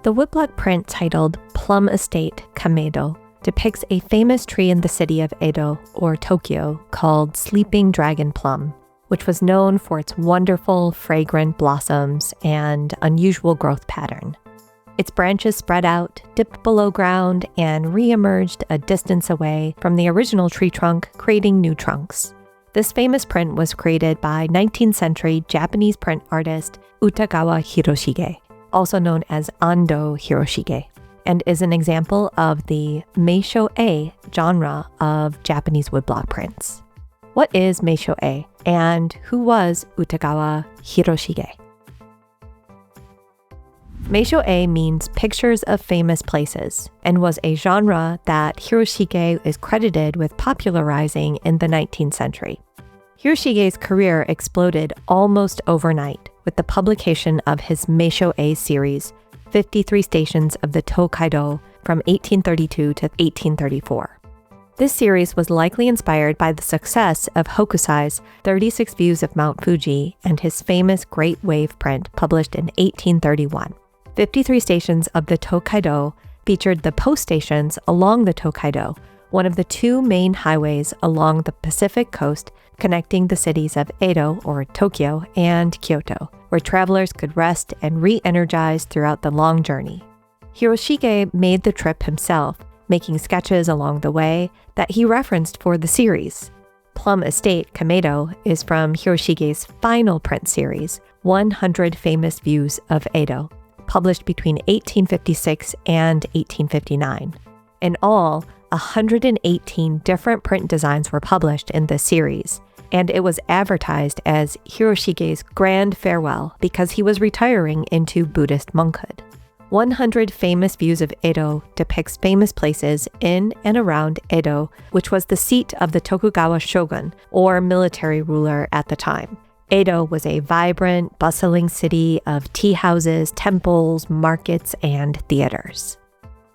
The woodblock print titled Plum Estate, Kameido depicts a famous tree in the city of Edo, or Tokyo, called Sleeping Dragon Plum, which was known for its wonderful, fragrant blossoms and unusual growth pattern. Its branches spread out, dipped below ground, and re-emerged a distance away from the original tree trunk, creating new trunks. This famous print was created by 19th century Japanese print artist Utagawa Hiroshige, also known as Ando Hiroshige, and is an example of the Meisho-e genre of Japanese woodblock prints. What is Meisho-e, and who was Utagawa Hiroshige? Meisho-e means pictures of famous places and was a genre that Hiroshige is credited with popularizing in the 19th century. Hiroshige's career exploded almost overnight with the publication of his Meisho-e series, 53 Stations of the Kaido from 1832 to 1834. This series was likely inspired by the success of Hokusai's 36 Views of Mount Fuji and his famous Great Wave print published in 1831. 53 Stations of the Kaido featured the post stations along the Kaido, one of the two main highways along the Pacific coast connecting the cities of Edo, or Tokyo, and Kyoto, where travelers could rest and re-energize throughout the long journey. Hiroshige made the trip himself, making sketches along the way that he referenced for the series. Plum Estate, Kameido, is from Hiroshige's final print series, 100 Famous Views of Edo, published between 1856 and 1859. In all, 118 different print designs were published in this series, and it was advertised as Hiroshige's grand farewell because he was retiring into Buddhist monkhood. 100 Famous Views of Edo depicts famous places in and around Edo, which was the seat of the Tokugawa shogun, or military ruler at the time. Edo was a vibrant, bustling city of tea houses, temples, markets, and theaters.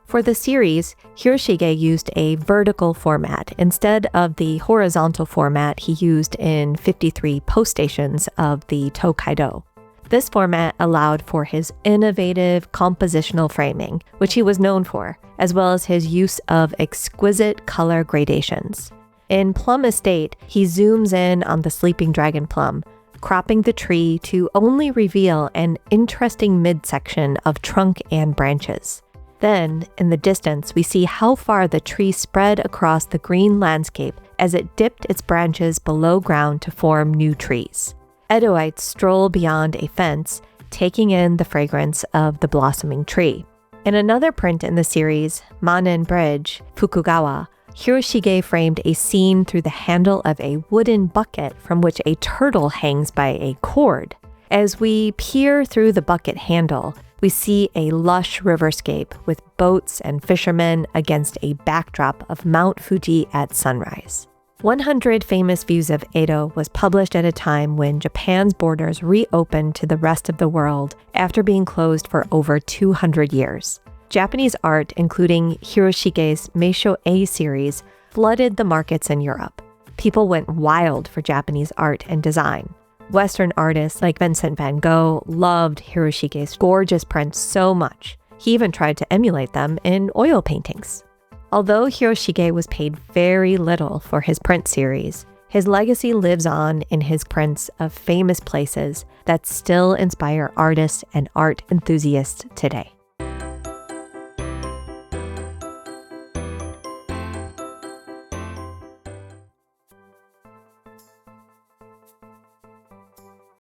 For the series, Hiroshige used a vertical format instead of the horizontal format he used in 53 post stations of the Kaido. This format allowed for his innovative compositional framing, which he was known for, as well as his use of exquisite color gradations. In Plum Estate, he zooms in on the Sleeping Dragon Plum, cropping the tree to only reveal an interesting midsection of trunk and branches. Then, in the distance, we see how far the tree spread across the green landscape as it dipped its branches below ground to form new trees. Edoites stroll beyond a fence, taking in the fragrance of the blossoming tree. In another print in the series, Manen Bridge, Fukugawa, Hiroshige framed a scene through the handle of a wooden bucket from which a turtle hangs by a cord. As we peer through the bucket handle, we see a lush riverscape with boats and fishermen against a backdrop of Mount Fuji at sunrise. 100 Famous Views of Edo was published at a time when Japan's borders reopened to the rest of the world after being closed for over 200 years. Japanese art, including Hiroshige's Meisho-e series, flooded the markets in Europe. People went wild for Japanese art and design. Western artists like Vincent van Gogh loved Hiroshige's gorgeous prints so much. He even tried to emulate them in oil paintings. Although Hiroshige was paid very little for his print series, his legacy lives on in his prints of famous places that still inspire artists and art enthusiasts today.